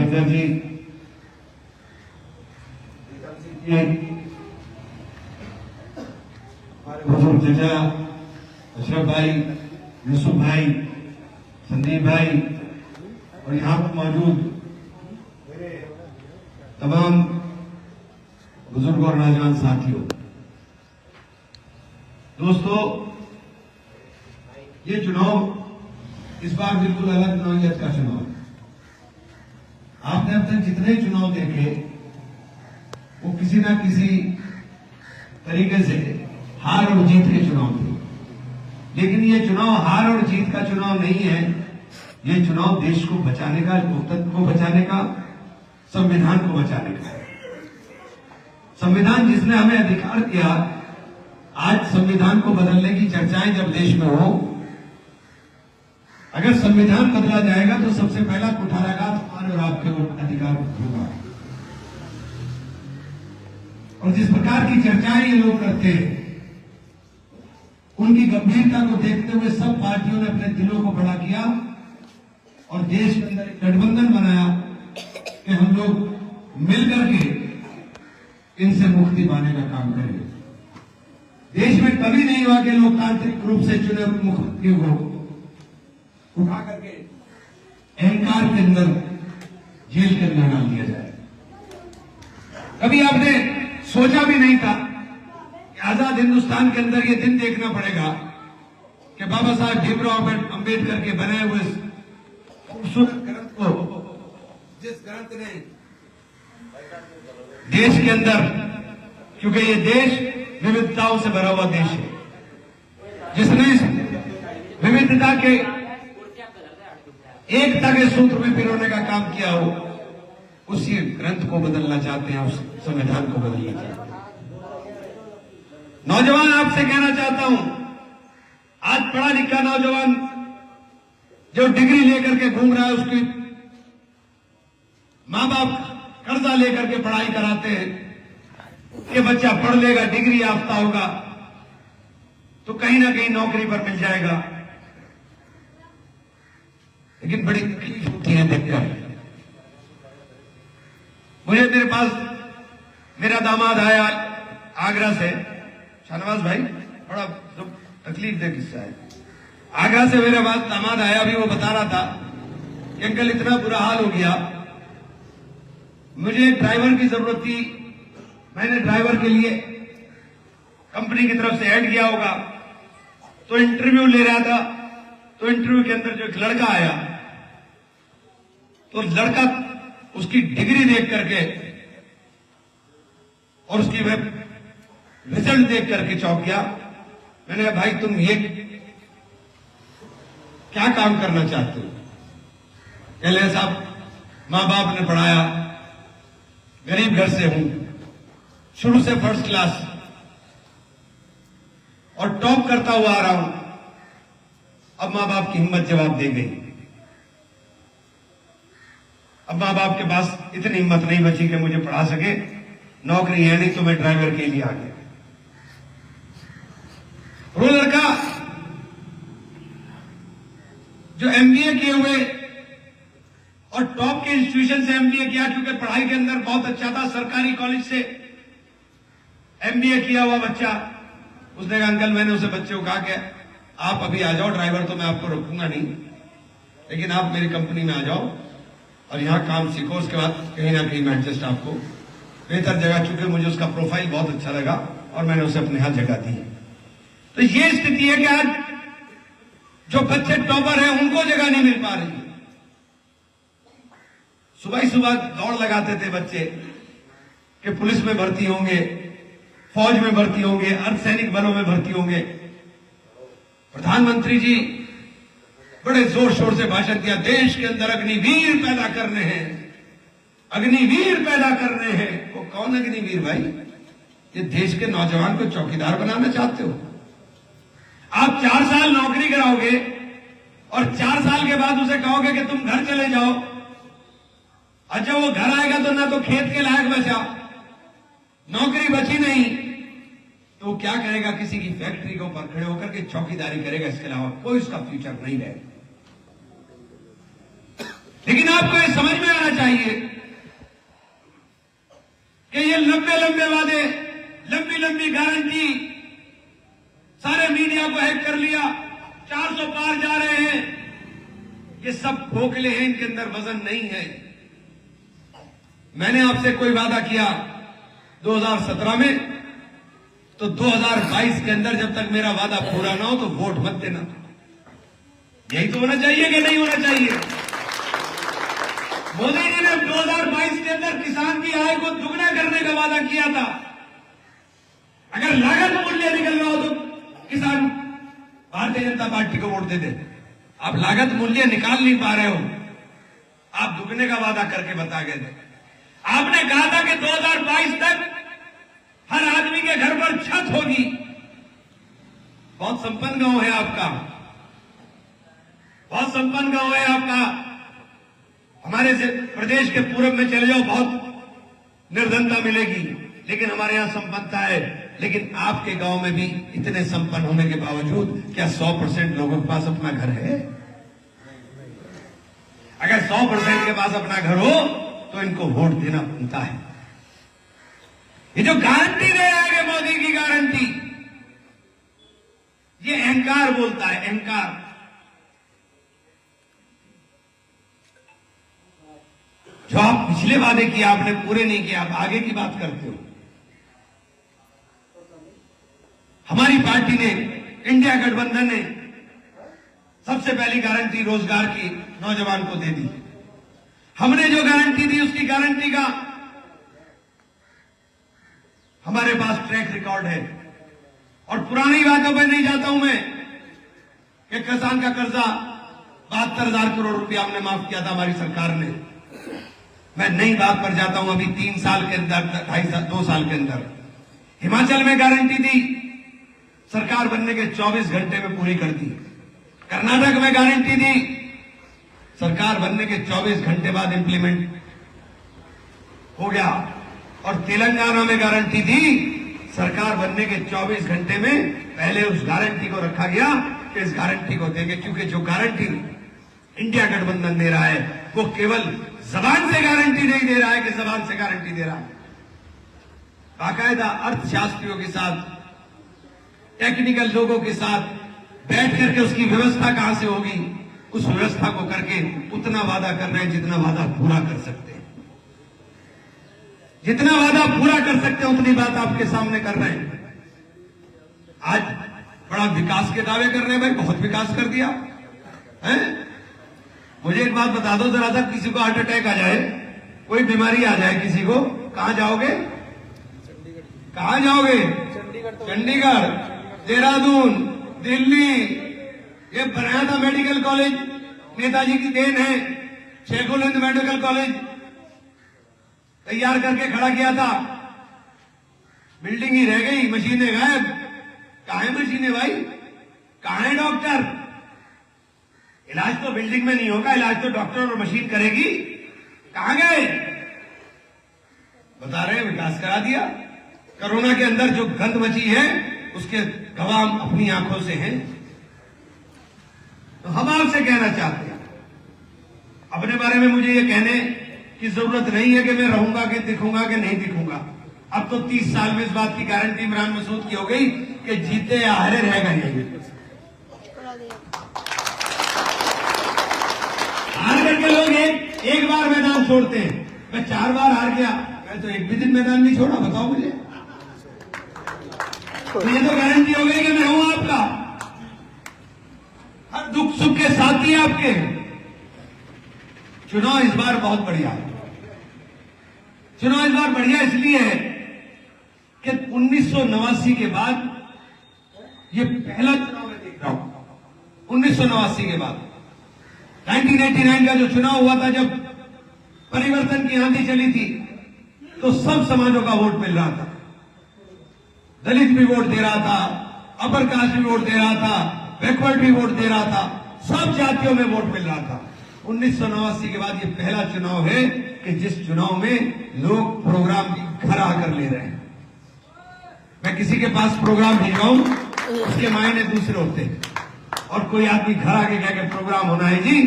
जावड़ेकर जी, हमारे बुजुर्ग चचा अशरफ भाई, यूसुफ भाई, संदीप भाई और यहाँ पर मौजूद तमाम बुजुर्ग और नौजवान साथियों, दोस्तों, ये चुनाव इस बार बिल्कुल अलग नौयत का चुनाव है। आपने अब तक जितने चुनाव देखे वो किसी ना किसी तरीके से हार और जीत के चुनाव थे, लेकिन ये चुनाव हार और जीत का चुनाव नहीं है। ये चुनाव देश को बचाने का, लोकतंत्र को बचाने का, संविधान को बचाने का है। संविधान जिसने हमें अधिकार दिया, आज संविधान को बदलने की चर्चाएं जब देश में हो, अगर संविधान बदला जाएगा तो सबसे पहला कुठाराघात हमारे और आपके अधिकार होगा। और जिस प्रकार की चर्चाएं ये लोग करते हैं, उनकी गंभीरता को देखते हुए सब पार्टियों ने अपने दिलों को बड़ा किया और देश के अंदर एक गठबंधन बनाया कि हम लोग मिलकर के इनसे मुक्ति पाने का काम करेंगे। देश में कभी नहीं हुआ कि लोकतांत्रिक रूप से चुने मुख्यमंत्री को उठा करके अहंकार के अंदर जेल के अंदर डाल दिया जाए। कभी आपने सोचा भी नहीं था कि आजाद हिंदुस्तान के अंदर ये दिन देखना पड़ेगा कि बाबा साहब भीमराव अंबेडकर के बनाए हुए खूबसूरत ग्रंथ को, जिस ग्रंथ ने देश के अंदर, क्योंकि ये देश विविधताओं से भरा हुआ देश है, जिसने इस विविधता के एकता के सूत्र में पिरोने का काम किया हो, उसी ग्रंथ को बदलना चाहते हैं, उस संविधान को बदलना चाहते हैं। नौजवान, आपसे कहना चाहता हूं, आज पढ़ा लिखा नौजवान जो डिग्री लेकर के घूम रहा है, उसकी मां बाप कर्जा लेकर के पढ़ाई कराते हैं कि बच्चा पढ़ लेगा, डिग्री याफ्ता होगा तो कहीं ना कहीं नौकरी पर मिल जाएगा। लेकिन बड़ी तकलीफ होती है देखकर। मुझे मेरे पास मेरा दामाद आया आगरा से, शाहनवाज भाई, बड़ा तकलीफ दे किस्सा है। आगरा से मेरे पास दामाद आया, अभी वो बता रहा था कि अंकल इतना बुरा हाल हो गया, मुझे ड्राइवर की जरूरत थी, मैंने ड्राइवर के लिए कंपनी की तरफ से ऐड किया होगा, तो इंटरव्यू ले रहा था, तो इंटरव्यू के अंदर जो एक लड़का आया, तो लड़का उसकी डिग्री देख करके और उसकी रिजल्ट देख करके चौंक गया। मैंने कहा, भाई तुम ये क्या काम करना चाहते हो? कहले, साहब मां बाप ने पढ़ाया, गरीब घर से हूं, शुरू से फर्स्ट क्लास और टॉप करता हुआ आ रहा हूं। अब मां बाप की हिम्मत जवाब दे गई। अब मां बाप के पास इतनी हिम्मत नहीं बची कि मुझे पढ़ा सके, नौकरी है नहीं तो मैं ड्राइवर के लिए आ गया। वो लड़का जो एमबीए किए हुए और टॉप के इंस्टीट्यूशन से एमबीए किया, क्योंकि पढ़ाई के अंदर बहुत अच्छा था, सरकारी कॉलेज से एमबीए किया हुआ बच्चा, उसने कहा, अंकल मैंने उसे बच्चे को कहा कि आप अभी आ जाओ, ड्राइवर तो मैं आपको रोकूंगा नहीं, लेकिन आप मेरी कंपनी में आ जाओ और यहां काम सीखो, उसके बाद कहीं ना कहीं मैं एडजस्ट आपको बेहतर जगह, चूंकि मुझे उसका प्रोफाइल बहुत अच्छा लगा और मैंने उसे अपने यहां जगह दी। तो ये स्थिति है कि आज जो बच्चे टॉपर हैं उनको जगह नहीं मिल पा रही है। सुबह ही सुबह दौड़ लगाते थे बच्चे कि पुलिस में भर्ती होंगे, फौज में भर्ती होंगे, अर्धसैनिक बलों में भर्ती होंगे। प्रधानमंत्री जी बड़े जोर शोर से भाषण दिया, देश के अंदर अग्निवीर पैदा करने हैं, अग्निवीर पैदा करने हैं। वो कौन अग्निवीर भाई? ये देश के नौजवान को चौकीदार बनाना चाहते हो? आप 4 साल नौकरी कराओगे और 4 साल के बाद उसे कहोगे कि तुम घर चले जाओ। अच्छा, वो घर आएगा तो ना तो खेत के लायक बचा, नौकरी बची नहीं, तो वो क्या करेगा? किसी की फैक्ट्री के ऊपर खड़े होकर के चौकीदारी करेगा, इसके अलावा कोई उसका फ्यूचर नहीं रहेगा। लेकिन आपको ये समझ में आना चाहिए कि ये लंबे लंबे वादे, लंबी लंबी गारंटी, सारे मीडिया को हैक कर लिया, 400 पार जा रहे हैं, ये सब खोखले हैं, इनके अंदर वजन नहीं है। मैंने आपसे कोई वादा किया 2017 में, तो 2022 के अंदर जब तक मेरा वादा पूरा ना हो तो वोट मत देना। यही तो होना चाहिए कि नहीं होना चाहिए? मोदी जी ने 2022 के अंदर किसान की आय को दुगना करने का वादा किया था। अगर लागत मूल्य निकल रहा हो तो किसान भारतीय जनता पार्टी को वोट दे दे। आप लागत मूल्य निकाल नहीं पा रहे हो, आप दुगने का वादा करके बता गए थे। आपने कहा था कि 2022 तक हर आदमी के घर पर छत होगी। बहुत संपन्न गांव है आपका, बहुत संपन्न गांव है आपका। हमारे प्रदेश के पूर्व में चले जाओ, बहुत निर्धनता मिलेगी, लेकिन हमारे यहां संपन्नता है। लेकिन आपके गांव में भी इतने संपन्न होने के बावजूद क्या 100% लोगों के पास अपना घर है? अगर 100% के पास अपना घर हो तो इनको वोट देना बनता है। ये जो गारंटी दे रहा है मोदी की गारंटी, ये अहंकार बोलता है, अहंकार। जो आप पिछले वादे किए आपने पूरे नहीं किए, आप आगे की बात करते हो। हमारी पार्टी ने, इंडिया गठबंधन ने सबसे पहली गारंटी रोजगार की नौजवान को दे दी। हमने जो गारंटी दी उसकी गारंटी का हमारे पास ट्रैक रिकॉर्ड है। और पुरानी बातों पर नहीं जाता हूं मैं कि किसान का कर्जा 72,000 करोड़ रुपया हमने माफ किया था हमारी सरकार ने। मैं नई बात पर जाता हूं, अभी 3 साल के अंदर, 2 साल के अंदर हिमाचल में गारंटी दी, सरकार बनने के 24 घंटे में पूरी कर दी। कर्नाटक में गारंटी दी, सरकार बनने के 24 घंटे बाद इंप्लीमेंट हो गया। और तेलंगाना में गारंटी दी, सरकार बनने के 24 घंटे में पहले उस गारंटी को रखा गया कि इस गारंटी को देंगे, क्योंकि जो गारंटी इंडिया गठबंधन दे रहा है वो केवल जबान से गारंटी नहीं दे रहा है कि जबान से गारंटी दे रहा है, बाकायदा अर्थशास्त्रियों के साथ, टेक्निकल लोगों के साथ बैठ करके उसकी व्यवस्था कहां से होगी, उस व्यवस्था को करके उतना वादा कर रहे हैं जितना वादा पूरा कर सकते हैं। जितना वादा पूरा कर सकते हैं उतनी बात आपके सामने कर रहे हैं। आज बड़ा विकास के दावे कर रहे हैं, भाई बहुत विकास कर दिया है। मुझे एक बात बता दो जरा सा, किसी को हार्ट अटैक आ जाए, कोई बीमारी आ जाए किसी को, कहां जाओगे? कहां जाओगे? चंडीगढ़, देहरादून, दिल्ली। ये बनाया था मेडिकल कॉलेज, नेताजी की देन है। शेखुलिंद मेडिकल कॉलेज तैयार करके खड़ा किया था, बिल्डिंग ही रह गई, मशीनें गायब। कहां है मशीनें भाई? कहां है डॉक्टर? इलाज तो बिल्डिंग में नहीं होगा, इलाज तो डॉक्टर और मशीन करेगी। कहां गए? बता रहे हैं विकास करा दिया। कोरोना के अंदर जो गंद मची है उसके गवाह अपनी आंखों से हैं। तो हम आपसे कहना चाहते हैं, अपने बारे में मुझे ये कहने की जरूरत नहीं है कि मैं रहूंगा कि दिखूंगा कि नहीं दिखूंगा। अब तो 30 साल में इस बात की गारंटी इमरान मसूद की हो गई कि जीते या हारे रहेगा यही। हार करके लोग एक बार मैदान छोड़ते हैं, मैं 4 बार हार गया, मैं तो एक भी दिन मैदान नहीं छोड़ा। बताओ मुझे, तो ये तो गारंटी हो गई कि मैं हूं आपका, हर दुख सुख के साथी आपके। चुनाव इस बार बहुत बढ़िया है। चुनाव इस बार बढ़िया इसलिए है कि 1989 के बाद ये पहला चुनाव मैं देख रहा हूं। 1989 के बाद 1989 का जो चुनाव हुआ था, जब परिवर्तन की आंधी चली थी, तो सब समाजों का वोट मिल रहा था। दलित भी वोट दे रहा था, अपर कास्ट भी वोट दे रहा था, बैकवर्ड भी वोट दे रहा था, सब जातियों में वोट मिल रहा था। 1989 के बाद ये पहला चुनाव है कि जिस चुनाव में लोग प्रोग्राम घर आकर ले रहे हैं। मैं किसी के पास प्रोग्राम भेजाऊं, उसके मायने दूसरे होते हैं। और कोई आदमी घर आके कह के प्रोग्राम होना है जी,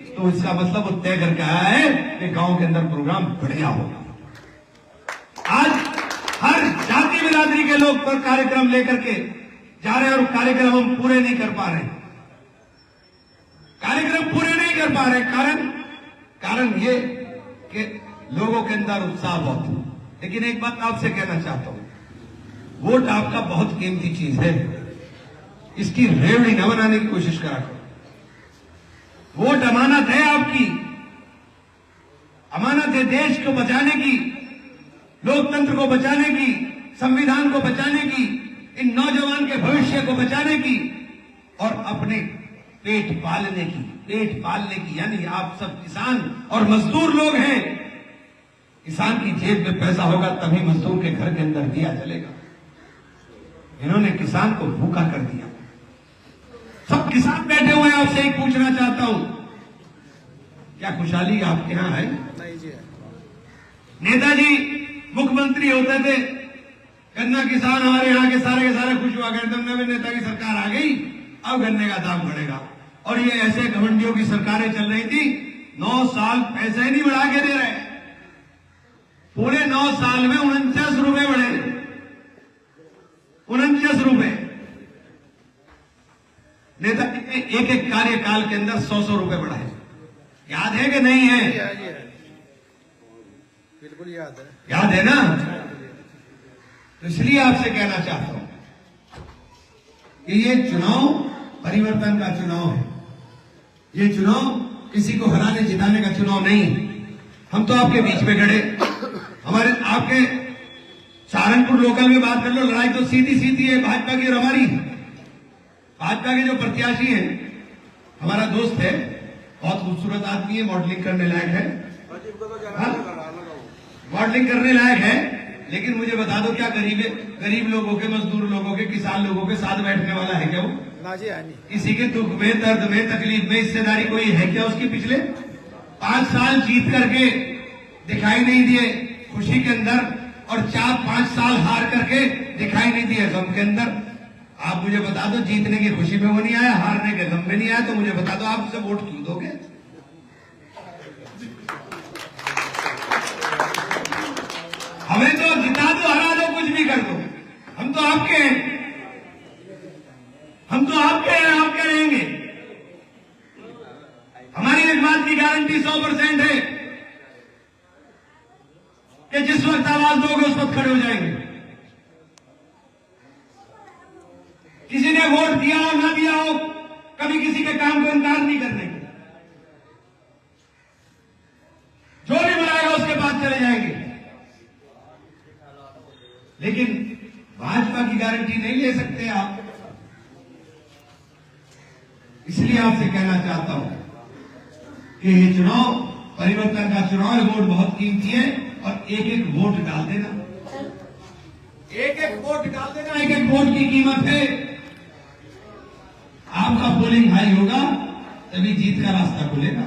तो इसका मतलब वो तय करके आया है कि गांव के अंदर प्रोग्राम बढ़िया होगा। आज बिरादरी के लोग पर कार्यक्रम लेकर के जा रहे हैं और कार्यक्रम हम पूरे नहीं कर पा रहे, कार्यक्रम पूरे नहीं कर पा रहे। कारण ये कि लोगों के अंदर उत्साह बहुत है। लेकिन एक बात आपसे कहना चाहता हूं, वोट आपका बहुत कीमती चीज है, इसकी रेवड़ी न बनाने की कोशिश करा करो। वोट अमानत है आपकी, अमानत है देश को बचाने की, लोकतंत्र को बचाने की, संविधान को बचाने की, इन नौजवान के भविष्य को बचाने की और अपने पेट पालने की। यानी आप सब किसान और मजदूर लोग हैं। किसान की जेब में पैसा होगा तभी मजदूर के घर के अंदर दिया जलेगा। इन्होंने किसान को भूखा कर दिया। सब किसान बैठे हुए हैं, आपसे एक पूछना चाहता हूं, क्या खुशहाली आपके यहां है? नहीं जी। नेताजी मुख्यमंत्री होते थे, गन्ना किसान हमारे यहाँ के सारे खुश हुआ करते, नवे नेता की सरकार आ गई, अब गन्ने का दाम बढ़ेगा। और ये ऐसे घमंडियों की सरकारें चल रही थी, 9 साल पैसे नहीं बढ़ा के दे रहे, पूरे 9 साल में 49 रुपए बढ़े, 49 रुपए। नेताजी ने एक कार्यकाल के अंदर 100 रुपए बढ़ाए। याद है कि नहीं है? बिल्कुल याद है। याद है ना? तो इसलिए आपसे कहना चाहता हूं कि ये चुनाव परिवर्तन का चुनाव है। ये चुनाव किसी को हराने जिताने का चुनाव नहीं। हम तो आपके बीच में खड़े, आपके सहारनपुर लोकल में बात कर लो, लड़ाई तो सीधी है भाजपा की और हमारी। भाजपा के जो प्रत्याशी हैं, हमारा दोस्त है, बहुत खूबसूरत आदमी है, मॉडलिंग करने लायक है, मॉडलिंग करने लायक है। लेकिन मुझे बता दो, क्या गरीब लोगों के, मजदूर लोगों के, किसान लोगों के साथ बैठने वाला है क्या वो? किसी के दुख में, दर्द में, तकलीफ में हिस्सेदारी कोई है क्या उसकी? पिछले 5 साल जीत करके दिखाई नहीं दिए खुशी के अंदर, और 4-5 साल हार करके दिखाई नहीं दिए गम के अंदर। आप मुझे बता दो, जीतने की खुशी में वो नहीं आया, हारने के गम में नहीं आया, तो मुझे बता दो आप उसे वोट क्यों दोगे? हमें तो जिता दो, हरा दो, कुछ भी कर दो, हम तो आपके हैं, आपके रहेंगे। हमारी एक बात की गारंटी 100% है कि जिस वक्त आवाज दोगे उस वक्त खड़े हो जाएंगे। किसी ने वोट दिया हो ना दिया हो, कभी किसी के काम को इनकार नहीं करने के। जो भी बनाएगा उसके बाद चले जाएंगे। लेकिन भाजपा की गारंटी नहीं ले सकते आप। इसलिए आपसे कहना चाहता हूं कि ये चुनाव परिवर्तन का चुनाव है, वोट बहुत कीमती है, और एक वोट डाल देना, एक वोट डाल देना, एक वोट की कीमत है। आपका पोलिंग हाई होगा तभी जीत का रास्ता खुलेगा।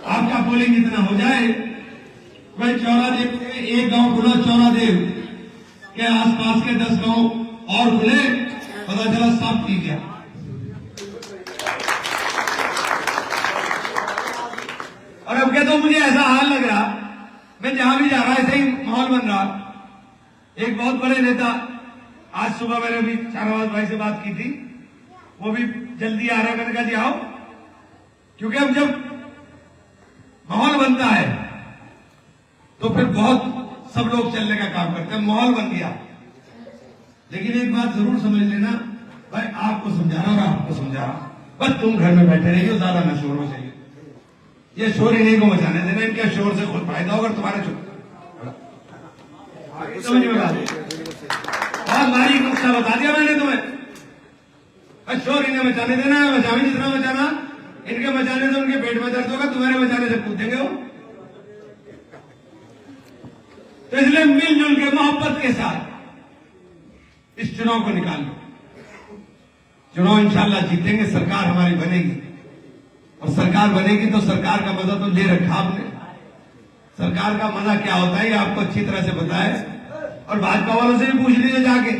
आपका पोलिंग इतना हो जाए, भाई चौरादेव के एक गांव खुला, चौरादेव के आसपास के 10 गांव और खुले, पता चला सब पी गया। और अब क्या, तो मुझे ऐसा हाल लग रहा, मैं जहां भी जा रहा ऐसे ही माहौल बन रहा। एक बहुत बड़े नेता, आज सुबह मैंने भी चारवाज भाई से बात की थी, वो भी जल्दी आ रहे हैं। मैंने कहा जी आओ, क्योंकि अब जब माहौल बनता है तो फिर बहुत सब लोग चलने का काम करते हैं, माहौल बन गया। लेकिन एक बात जरूर समझ लेना, भाई आपको समझा रहा और आपको समझा रहा, बस तुम घर में बैठे रहिए, ज्यादा न शोर हो चाहिए। ये शोर इन्हीं को मचाने देना, इनके शोर से खुद फायदा होगा तुम्हारे शोर। समझ में बात, बहुत भारी नुस्खा बता दिया मैंने तुम्हें। बस शोर इन्हें मचाने देना है, मचावे जितना मचाना, इनके मचाने से उनके पेट में दर्द होगा, तुम्हारे मचाने से कूदेंगे वो। तो इसलिए मिलजुल के मोहब्बत के साथ इस चुनाव को निकाल लो। चुनाव इंशाल्लाह जीतेंगे, सरकार हमारी बनेगी, और सरकार बनेगी तो सरकार का मजा तो ले रखा आपने। सरकार का मजा क्या होता है ये आपको अच्छी तरह से पता है, और भाजपा वालों से भी पूछ लीजिए जाके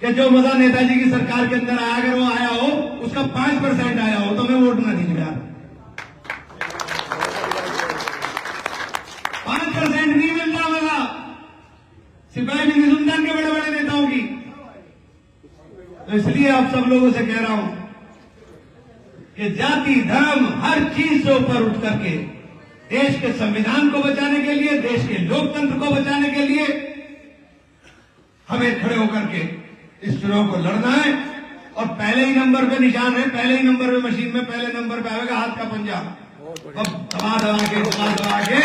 कि जो मजा नेताजी की सरकार के अंदर आया, अगर वो आया हो, उसका 5% आया हो तो मैं वोट ना दीजिए यार। 5% नहीं मिलता मजा, सिपाही भी नहीं सुनता के बड़े बड़े नेताओं की। तो इसलिए आप सब लोगों से कह रहा हूं कि जाति धर्म हर चीज से ऊपर उठ करके देश के संविधान को बचाने के लिए, देश के लोकतंत्र को बचाने के लिए हमें खड़े होकर के इस चुनाव को लड़ना है। और पहले ही नंबर पे निशान है, पहले ही नंबर पे मशीन में पहले नंबर पे आएगा हाथ का पंजा। अब दबा के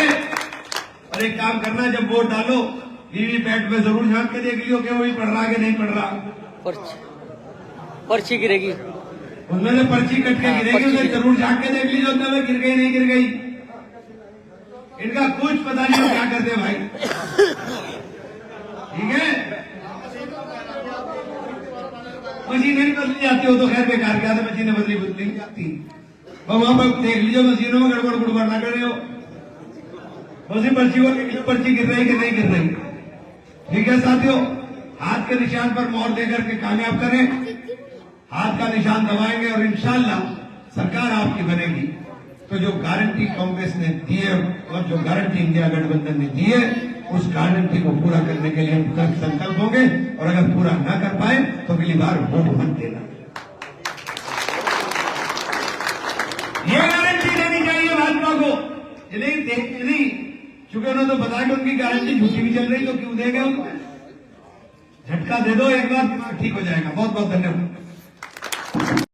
और एक काम करना, जब वोट डालो वीवीपैट में जरूर झांक के देख लियो कि वही पढ़ रहा कि नहीं पढ़ रहा। पर्ची गिरेगी, उनमें से पर्ची कट के गिरेगी, उसे जरूर झांक के देख लीजिए उसमें गिर गई नहीं गिर गई। इनका कुछ पता नहीं क्या करते भाई, ठीक है। मशीनें नहीं बदली जाती हो तो खैर बेकार, क्या था मशीनें बदली नहीं जाती। वहां पर देख लीजिए मशीनों में गड़बड़ गुड़बड़ ना करे हो, उसी पर्ची को देख लीजिए पर्ची गिर रही कि नहीं गिर रही। ठीक है साथियों, हाथ के निशान पर मोहर देकर के कामयाब करें, हाथ का निशान दबाएंगे और इंशाल्लाह सरकार आपकी बनेगी। तो जो गारंटी कांग्रेस ने दी है और जो गारंटी इंडिया गठबंधन ने दी है, उस गारंटी को पूरा करने के लिए हम कृत संकल्प होंगे। और अगर पूरा न कर पाए तो अगली बार वोट मत देना। ये गारंटी देनी चाहिए भाजपा को। नहीं, चूंकि उन्होंने तो बताया कि उनकी गारंटी झूठी भी चल रही, तो क्यों देंगे उनको। झटका दे दो एक बार, ठीक हो जाएगा। बहुत बहुत धन्यवाद।